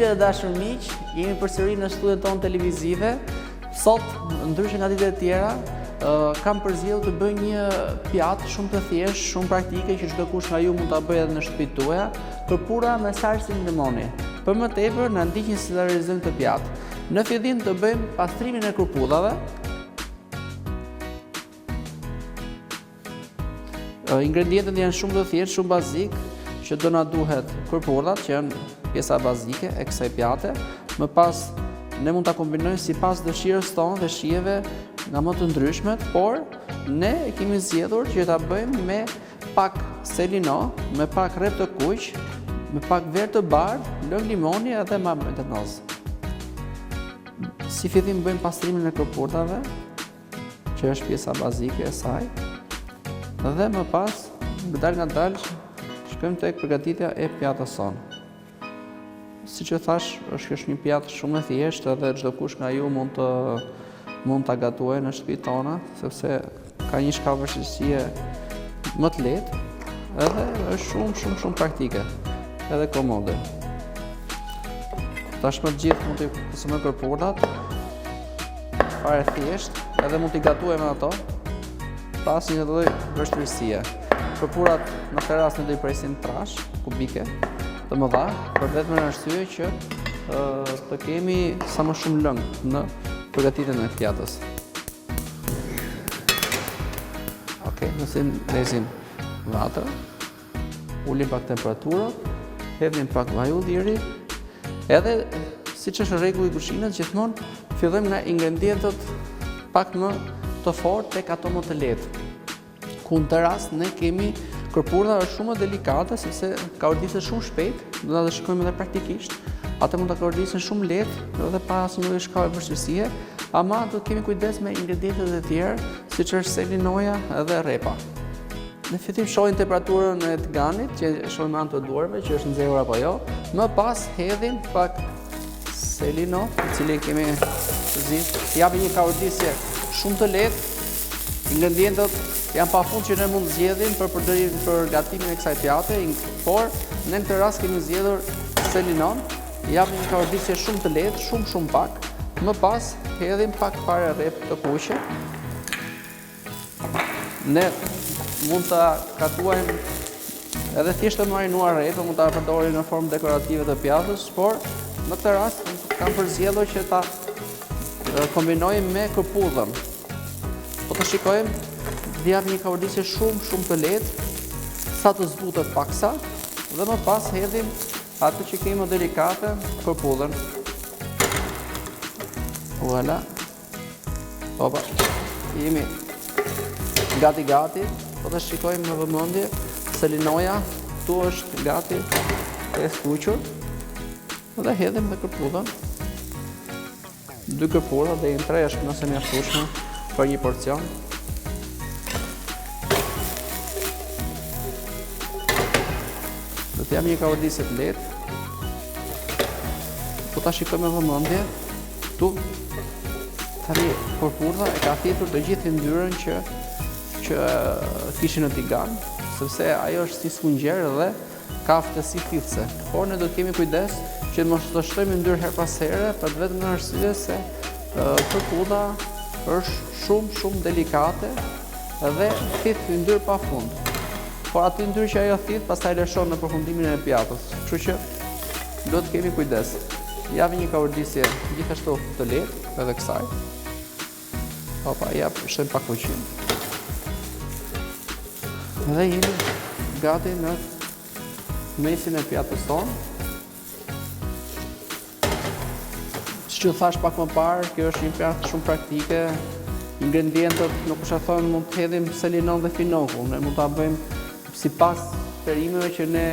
Mirë dhe dashur miq, jemi përsëri në studion tonë televizive. Sot, ndryshe nga ditët e tjera, kam përzgjedhur të bëj një pjatë shumë të thjeshtë, shumë praktike që çdo kush nga ju mund ta bëjë edhe në shtëpitë tuaja, përpura me salcën limoni. Për më tepër, na ndiqni si ta realizojmë këtë pjatë. Në fillim të bëjmë pastrimin e kërpullave. Ingredientet janë shumë të thjeshtë, shumë bazik, që do na duhet kërpullat, që janë pjesa bazike e kësaj pjate. Më pas ne mund ta kombinojmë sipas dëshirës tonë dhe shijeve nga më të ndryshmet, por ne e kemi zgjedhur që ta bëjmë me pak selino, me pak rrep të kuq, me pak verë të bardhë, lëng limoni edhe majonez. Si fillim bëjmë pastrimin e kërpullave, që është pjesa bazike e saj, dhe më pas ngadalë shkojmë tek përgatitja e pjatës sonë. Siç e thash, është një pjatë shumë e thjeshtë dhe çdo kush nga ju mund ta gatuajë në shtëpitë tona, sepse ka një shkallëvështirësie më të lehtë edhe është shumë praktike, edhe komode. Tashmë të gjithë mund t'i konsumojmë kërpullat, fare thjesht, edhe mund t'i gatuajmë ato, pas një lloj vështirësie. Kërpullat në këtë rast ne do i presim trash kubike të mëdha, për vetëm arsye që të kemi sa më shumë lëng në përgatitjen e pjatës. Okej, nëse ndezim vatër, ulim pak temperaturën, hedhim pak vaj ulliri, edhe siç është rregulli i kuzhinës, gjithmonë fillojmë nga ingredientët pak më të fortë tek ato më të lehtë. Ku në të rast ne kemi kërpulla është shumë delikate, sepse ka ordisën shumë shpejt, do ta shikojmë edhe praktikisht. Atë mund ta ordisën shumë lehtë dhe pa asnjë lloj shkallë vështirësie, ama do të kemi kujdes me ingredientet e tjerë, siç është selinoja edhe rrepa. Në fillim shohim temperaturën e tiganit, që shohim anë të duarve, që është nxehur apo jo. Më pas hedhim pak selino, i cili kemi zgjidhur, japim një kaordisje shumë të lehtë. Ingredientët janë pafund që ne mund zgjedhim për gatimin e kësaj pjate, por ne në këtë rast kemi zgjedhur selinon, japim një kaordisje shumë të lehtë, shumë pak. Më pas hedhim pak fare rrep të kuqe. Ne mund ta gatuajmë edhe thjesht të marinuar rrep, mund ta përdorim në formë dekorative të pjatës, por në këtë rast kam përzgjedhur që ta kombinojmë me kërpullën. Po të shikojmë, dhe japim një kaordisje shumë të lehtë, sa të zbutet paksa, dhe më pas hedhim atë që kemi më delikate, kërpullën. Voilà. Opa, jemi gati, po të shikojmë në vëmendje, selinoja, tu është gati e skuqur, dhe hedhim dhe kërpullën. 2 kërpulla dhe i 3 është nëse mjaftueshme për një porcion. Do të jam një kaordisje të lehtë. Po ta shikojmë me vëmendje, tu tani kërpulla e ka thithur të gjithë yndyrën që kishin në tigan, sepse ajo është si sfungjer dhe ka aftësi thithëse. Por ne do të kemi kujdes që mos të shtojmë yndyrë her pas here, për vetëm në arsye se kërpulla është shumë delikate dhe thith yndyrë pafund. Por aty yndyrë që ajo thith, pastaj lëshon në përfundimin e pjatës. Kështu që do të kemi kujdes. Japim një kaordisje gjithashtu të lehtë edhe kësaj. Opa, shojmë pak uqin. Dhe jemi gati në mesin e pjatës tonë. Që thash pak më parë, kjo është një pjatë shumë praktike. Ingredientët, nuk është a thonë, mund të hedhim selinon dhe finokull. Ne mund ta bëjmë sipas perimeve që ne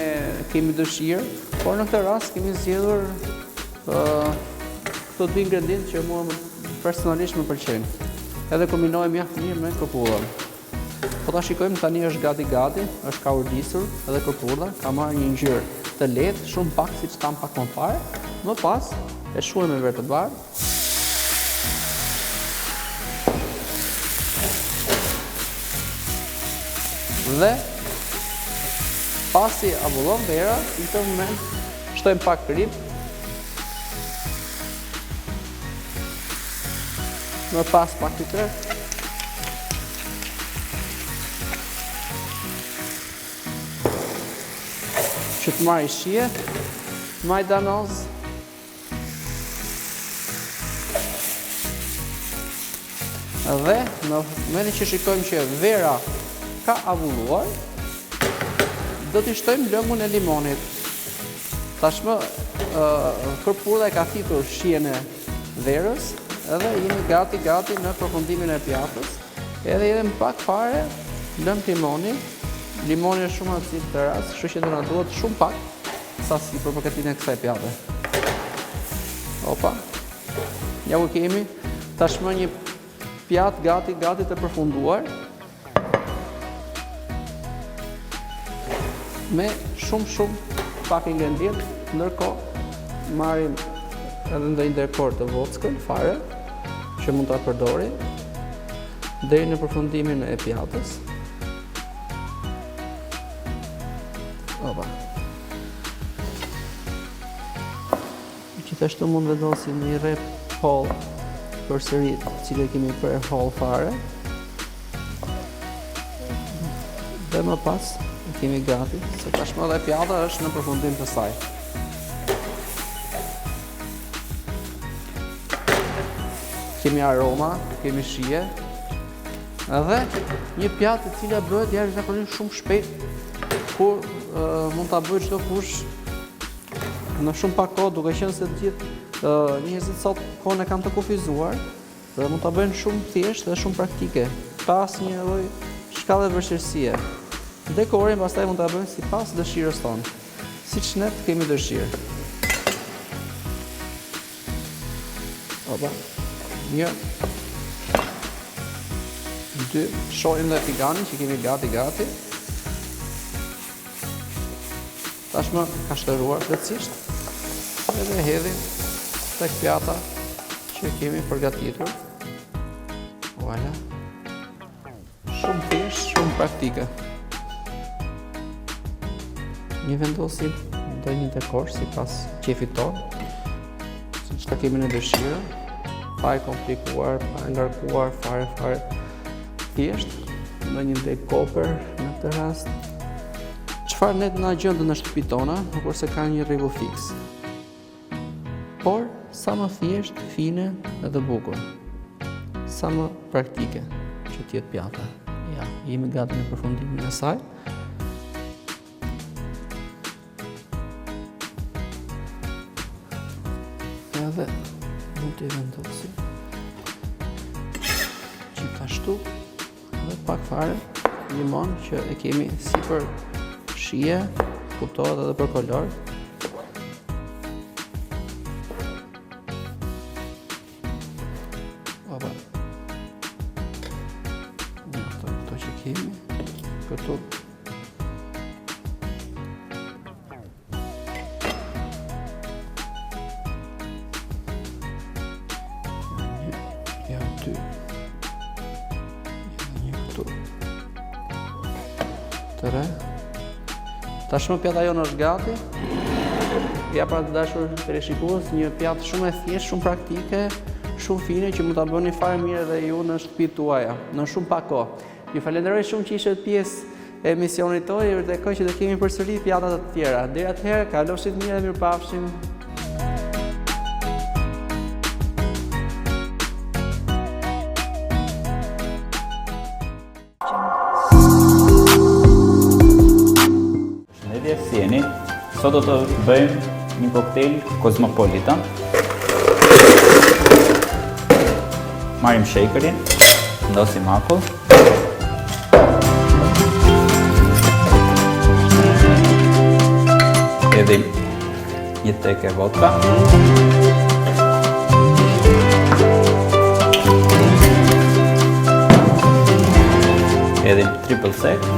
kemi dëshirë, por në këtë rast kemi zgjedhur këto 2 ingredientë që mua personalisht më pëlqejnë. Edhe kombinohem mjaft mirë me kërpullën. Po ta shikojmë tani është gati, është ka urdisur edhe kërpulla, ka marrë një ngjyrë të lehtë, shumë pak siç tham pak më parë. Më pas e shuhem me verë të bardhë. Dhe pasi avullon vera, në këtë moment shtojmë pak krip më pas pak të tërë. Që të marrë shije, majdanoz. Dhe në momentin që shikojmë që vera ka avulluar, do t'i shtojmë lëngun e limonit. Tashmë kërpudha e ka fitur shijen e verës, edhe jemi gati në përfundimin e pjatës. Edhe më pak fare lëmë limoni. Limoni është shumë acid të ras, kështu që do na duhet shumë pak sasi për përgatimin e kësaj pjate. Opa. Ja ku kemi tashmë një pjatë gati të përfunduar me shumë pak ingredient. Ndërkohë marrim edhe ndonjë ndërkohë të vockën fare që mund ta përdorim deri në përfundimin e pjatës. Opa. Gjithashtu mund vendosim një rrep holl përsëri, cilë kemi për holl fare. Dhe më pas kemi gati, se tashmë edhe pjata është në përfundim të saj. Kemi aroma, kemi shije, edhe një pjatë e cila bëhet jashtëzakonisht shumë shpejt, kur mund ta bëjë çdo kush në shumë pak kohë, duke qenë se të gjithë njerëzit sot kohën e kanë të kufizuar dhe mund ta bëjnë shumë thjesht dhe shumë praktike, pa asnjë lloj shkallë vështirësie. Dekorin pastaj mund ta bëjmë sipas dëshirës tonë, siç ne kemi dëshirë. Opa. 1 2, shohim dhe tiganin që kemi gati. Tashmë ka shtëruar plotësisht. Edhe hedhim tek pjata që kemi përgatitur. Voilà. Shumë thjesht, shumë praktike. Një vendosim ndonjë dekor sipas qefit tonë, siç ta kemi në dëshirë, pa e komplikuar, pa e ngarkuar fare thjesht, ndonjë dek kopër në këtë rast. Çfarë ne na gjendën në shtëpitë tona, nuk është se ka një rregull fiks. Por sa më thjesht, fine edhe bukur. Sa më praktike që të jetë pjata. Ja, jemi gati në përfundimin e saj. Edhe mund të vendosim gjithashtu edhe pak fare limon që e kemi si për shije, kuptohet edhe për kolor. Opa. Këto që kemi, këtu. Ja, 2. Një këtu. 3. Tashmë pjata jonë është gati. Ja pra të dashur teleshikues, një pjatë shumë e thjeshtë, shumë praktike, shumë fine që mund ta bëni fare mirë edhe ju në shtëpitë tuaja, në shumë pak kohë. Ju falenderoj shumë që ishit pjesë e emisionit tonë, ju vërtetoj që do kemi përsëri pjata të tjera. Deri atëherë, kalofshit mirë dhe mirupafshim. Sot do të bëjmë një koktejl Cosmopolitan. Marrim shakerin, vendosim akull. Hedhim një teke vodka. Hedhim triple sec.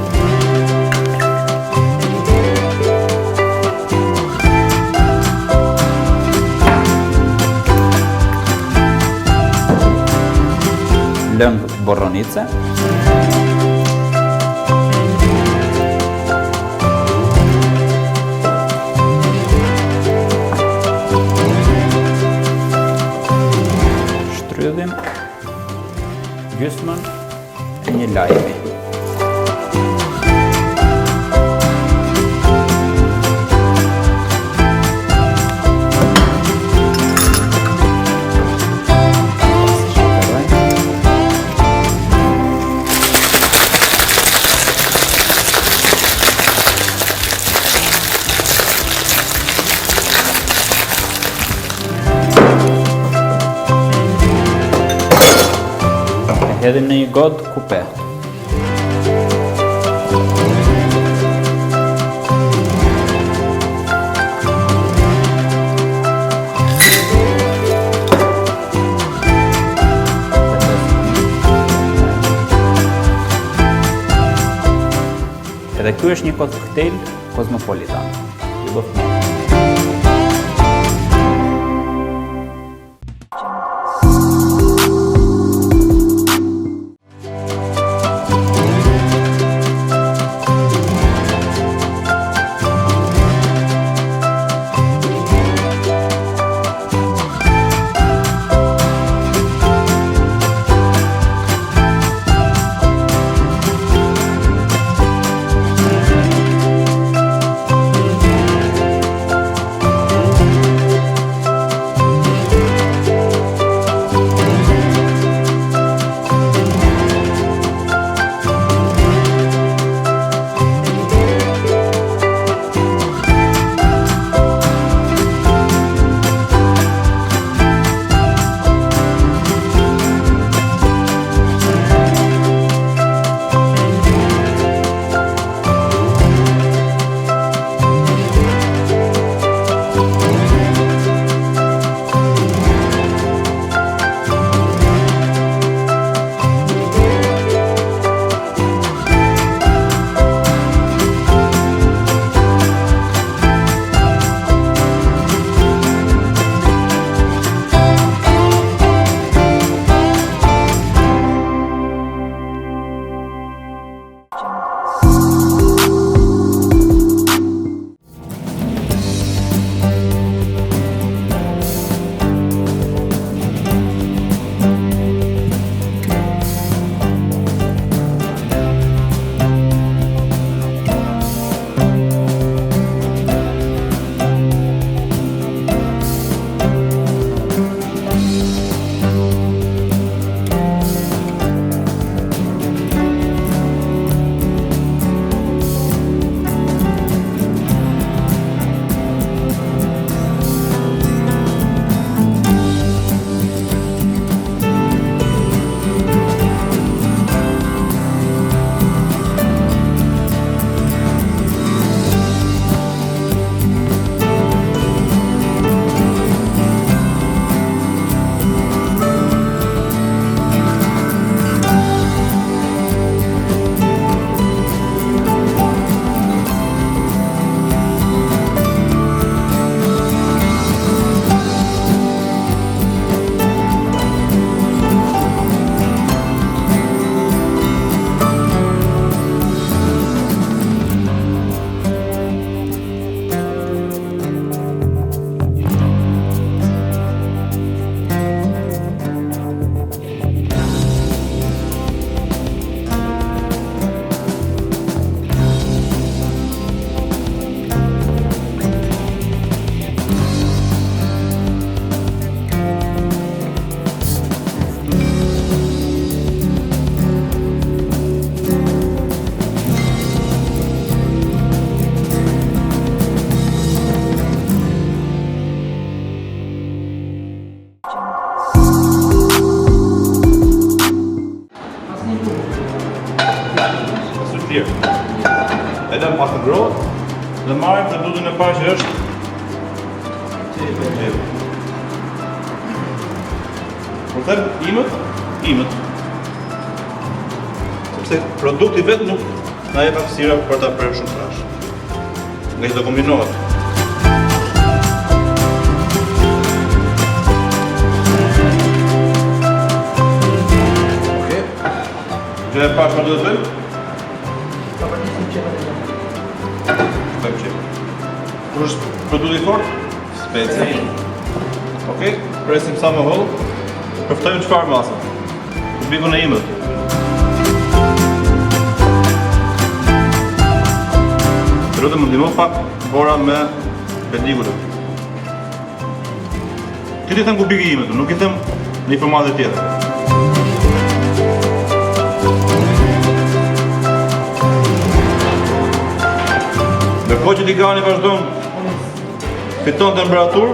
Lëng borronice. Shtrydhim gjysmën e një lajmi. Hedhim në një godë kupe. Edhe ky është një koktejl kozmopolitan. Ju bëf mirë. E lëmë pas të ngrohtë dhe marrim produtin e parë që është po them imët. Sepse produkti vetë nuk na jep aftësira për ta prerë shumë trash. Nga që do kombinohet. Okej. Gjë e parë që do të bëjmë? Kur është produkti fort? Speci. Okej, presim sa më holl. Përftojmë çfarë masë? Bikun e imët. Të rrëtë më ndihmo pak bora me pellikulën. Këtë i them ku biki imët, nuk i them në një formatë tjetër. Ndërkohë që tigani vazhdon fiton temperaturë,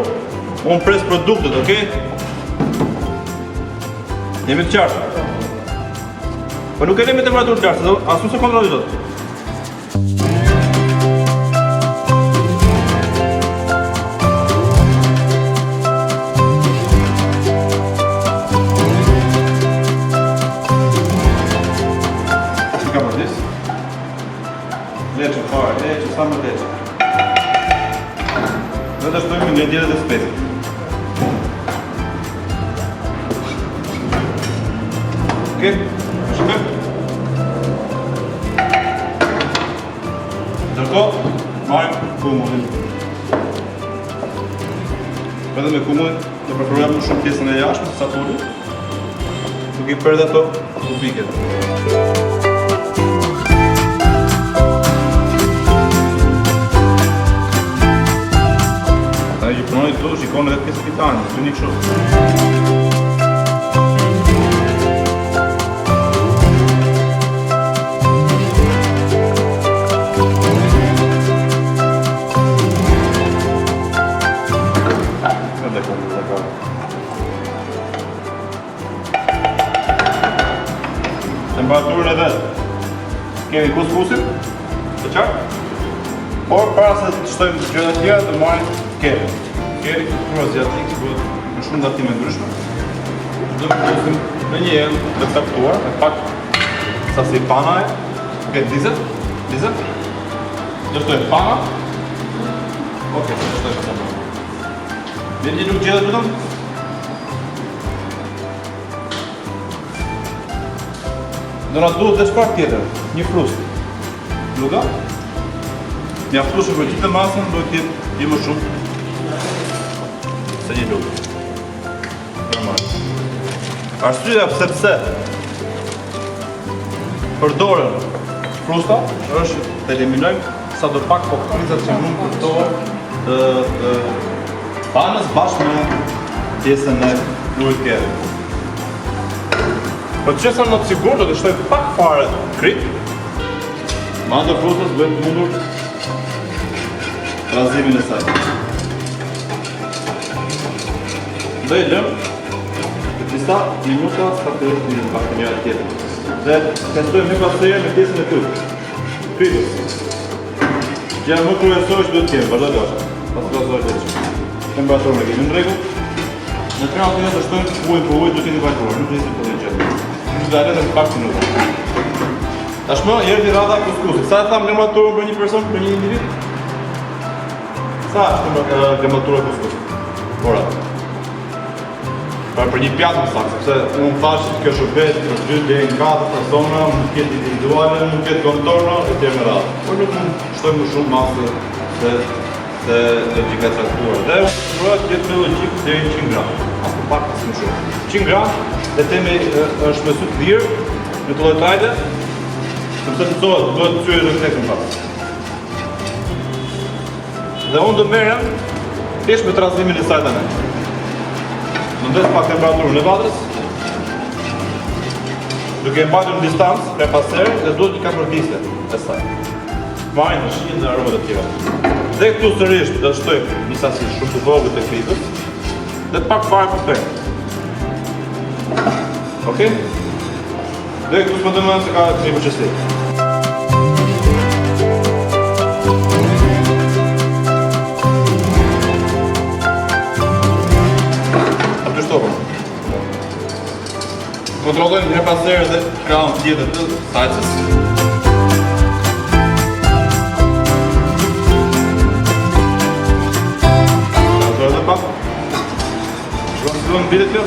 unë pres produktet, okay? Jemi të qartë. Po nuk e kemi temperaturë të qartë, asu se kontrolli dot. Ka për dis? Leqë, fare, leqë, sa më leqë. Dhe të shtojmë ingredientet e spesit. Okej, shkëm. Ndërkohë, marrim kumullin. Edhe me kumullin, do preferojmë më shumë pjesën e jashtme se sapullit, duke I bërë ato kubiket. Ata që punoni këtu, shikoni edhe pjesën titane, të një kështu. Temperaturën e vetë. Kemi kuskusin, të qartë. Por para se të shtojmë gjëra të tjera, të marrim keri. Keri kulturë aziatike bëhet me shumë ndatime ndryshme. Do të kusim në një herë të caktuar, me pak sasi panaje. Okej, dizet. Do shtojmë pana. Okej, do shtojmë pana. Dhe një nuk gjedet vetëm. Do na duhet dhe çfarë tjetër? Një frust. Luga? Mjaftueshëm për gjithë masën duhet të jetë më shumë se një lugë. Normal. Arsyeja pse përdoren frusta është të eliminojmë sa do pak pokrizat që mund të përtohen panës bashkë me pjesën e lugës tjetër. Për të qesën më të sigur, do të shtoj pak fare krit. Ma të frutës bëhet mundur trazimin e saj. Do I lëmë për disa minuta sa të rështë një pak të njëra tjetër. Dhe testojmë një pasërje me pjesën e kryt. Krytës. Gjë më kryesoj që do të kemi, vazhdo të ashtë. Pas të gazoj të që. Temperaturën e kemi në rregull. Në krena të një të shtojmë ujë për ujë, do t'jeni vajtuar, nuk njësi për një gjëtë. Nuk dhe alet e në pak minuta. Tashmë, jërë t'i rada kuskusit. Sa e thamë temperaturën për një person, për një individ? Sa është temperatura kuskusit? Ora. Për një pjatë më sakë, sepse unë thashë që kjo shërbet për 2 deri në 4 persona, mund t'jetë individuale, mund t'jetë kontorna, e tjerë me radhë. Por nuk mund shtoj më shumë masë se logjika e caktuar. Dhe unë shërbet t'jetë me logjikë deri në 100 gram. As për pak as më shumë. 100 gram, dhe temi është me sytë lirë, me të lojtajde, sepse të cohet, duhet të cyri dhe të tekën pak. Dhe unë do merrem thjesht me tranzimin e saj tani. Në ndes pak temperaturën e vatrës, duke e mbajtur në distancë prej pasere dhe duhet një kapërdisje e saj. Marrin në shijen dhe aromat e tjera. Dhe këtu sërish do shtoj një sasi shumë të vogël të kritës dhe pak fare për Okej? Dhe këtu s'më dëmën se ka një përqësi. Kontrollojmë një pas herë dhe krahun tjetër të sajtës. Kontrollojmë edhe pak. Shkruan bilet kjo.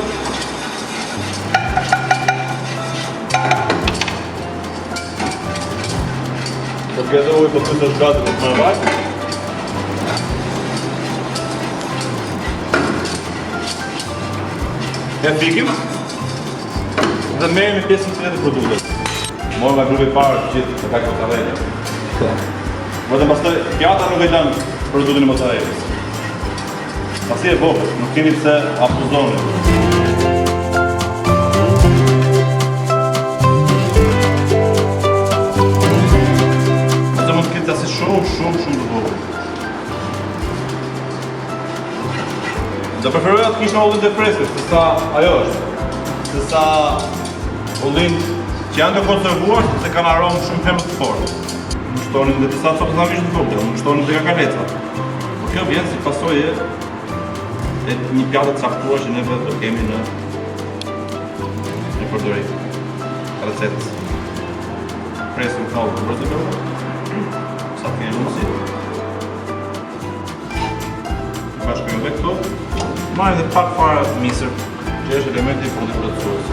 Po të ujë po të të shgatë të më vajtë. E fikim. Dhe merrem me pjesën tjetër të produktit. Morëm nga grupi i parë të gjithë të kakë mozzarella. Vetëm pastaj pjata nuk e lën produktin e mozzarellës. Pasi e vogël, nuk kemi pse abuzoni. Ose mund të ketë asi shumë të vogël. Do preferoja të kishte ullin të freskët, se sa ajo është. Se sa ullin që janë të konservuar, se kanë aromë shumë herë të fortë. Më shtonin dhe disa sopë të të vogël, më shtonin dhe kakaleca. Por kjo vjen si pasojë e një pjatë të caktuar që neve do kemi në përdorim. Recetës. Presëm kallë të bërë sa të kemi mundësi. Bashkojmë dhe këto. Marrim dhe pak fara misër, që është elementi i fundit për të sosë.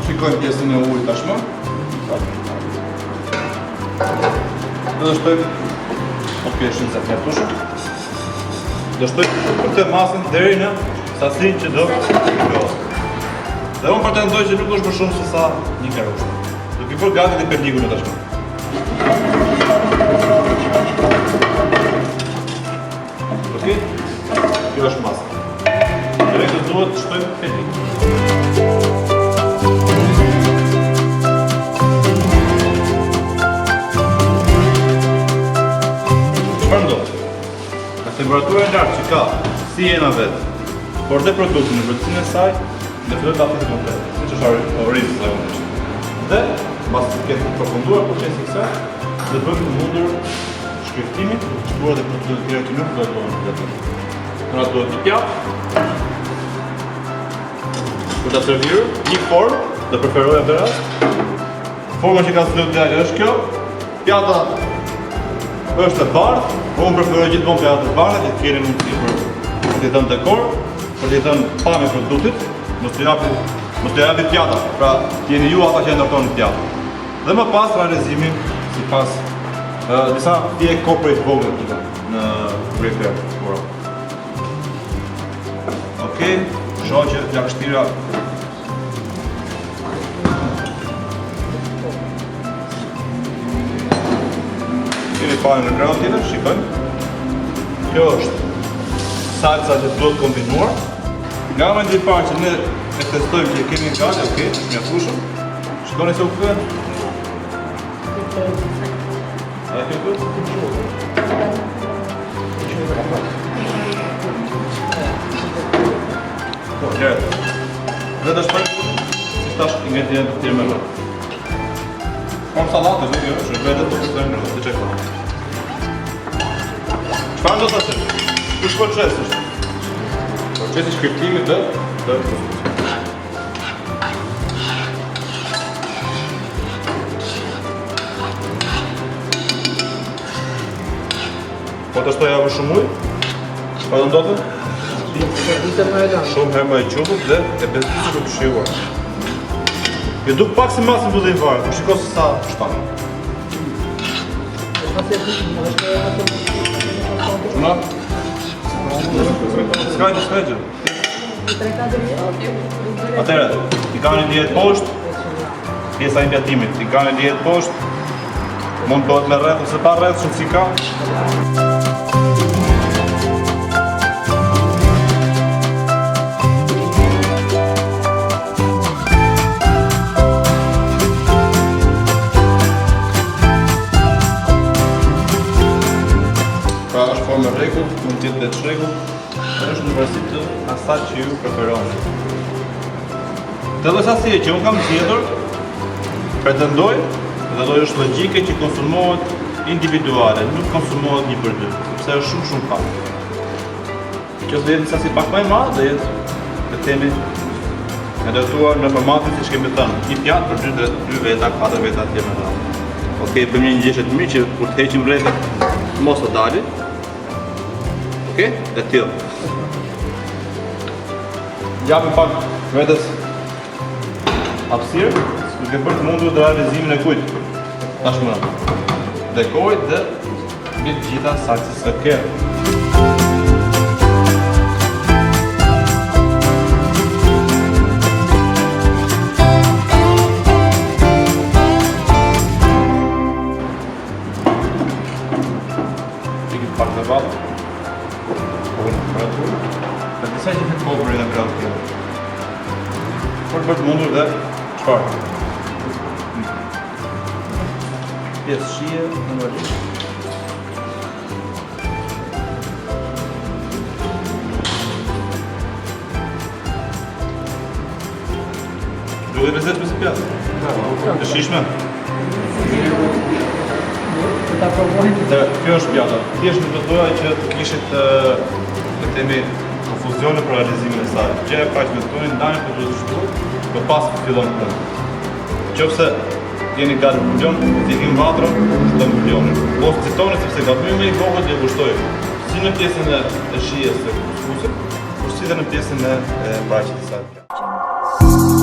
Shikojmë pjesën e ujit tashmë. Do shtojmë shumë sa fletushë. Do shtojmë për këtë masën deri në sasinë që do kërkohet. Dhe unë pretendoj që nuk është më shumë se sa një karushë. Do t'i bërë gati dhe perligu në tashmë. Ok? Kjo është masa. Dhe këtë duhet të shtojmë perligu. Çfarë ndodh? Ka temperaturë e lartë që ka si jena vetë, por dhe produktin në vërtetësinë e saj dhe filloj të afitë komplet, siç është orizi zakonisht. Dhe, mbas të ketë përfunduar procesi i kësaj, dhe bëjmë të mundur shkriftimi, shtuar dhe produktet e tjera që nuk do të bëhen vetëm. Pra duhet një pjatë, për ta serviruar, një formë, do preferoja në rast. Forma që ka zgjuar djalë është kjo. Pjata është e bardhë, por unë preferoj gjithmonë pjatat e bardha që të keni mundësi për t'i dhënë dekor, për t'i dhënë pamje produktit. Mos t'i japi pjata, pra t'jeni ju ata që e ndërtoni pjata. Dhe më pas realizimin sipas disa pije koprej të vogla këtu në refer. Okej, shoh që lagështira keni parë në ekran tjetër, shikojmë. Kjo është salsa që duhet kombinuar. Nga momentin i parë që ne e testojmë që kemi gati, okay, është mjaftueshëm. Shikoni se u kthye. A e këtu? Gjert. Dhe të shpojmë si tash ingredientë të tjerë me vërë. Kam salatë, dhe kjo është vetë të përstojmë në të qekta. Çfarë do të ashtë? Kush proces është? Procesi shkriptimit dhe po të shtoj javë shumë ujë? Çfarë do ndodhë? Shumë herë më e qupët dhe e bestisë të këshiuar. Jo duk pak si masën të dhe i varë, po shiko se sa shtanë. Shuna? Skajgjë. Atere, i ka një djetë poshtë, pjesa i pjatimit, i ka një djetë poshtë, mund të bëhet me rreth ose pa rreth, shumë si ka. Pra është formë e rregull, mund t'jetë dhe të shregull, është në vërësi të asaj që ju preferoni. Të dhe sasije që unë kam zgjedhur, pretendoj, dhe do është logjike që konsumohet individuale, nuk konsumohet një për dy, sepse është shumë pak. Kjo dhe jetë në sasi pak më e madhe dhe jetë të temi e ndërtuar në formatin si që kemi thënë, një pjatë për dy veta, 4 veta tjemë në dalë. Okej, bëjmë një gjeshët të mirë që kur të heqim rrethet mos të dali. Okej, e tillë. Japim pak vetes hapësirë, duke bërë të mundur të realizimin e kujt. Tashmë dekoj dhe mbi të gjitha salcës së kerë. Pak në vatë, në temperaturë, dhe disa që të kohë për 1 gradë tjetër. Por të bërë mundur dhe çfarë? Pjesë shije në vazhdim. Duhet e lezetshme si pjatë? Të shishme? Dhe kjo është pjata. Thjesht nuk do të doja që të kishit le themi konfuzione për realizimin e saj. Gjëja kaq me tonin ndajmë për të shtuar, për pas fillon punë. Nëse jeni gati për punë, zikim vatrën, shton bulionin. Mos citoni sepse gabimi më i vogël dhe gushtoj. Si në pjesën e shijes së kuskusit, por si dhe në pjesën e braqit të saj.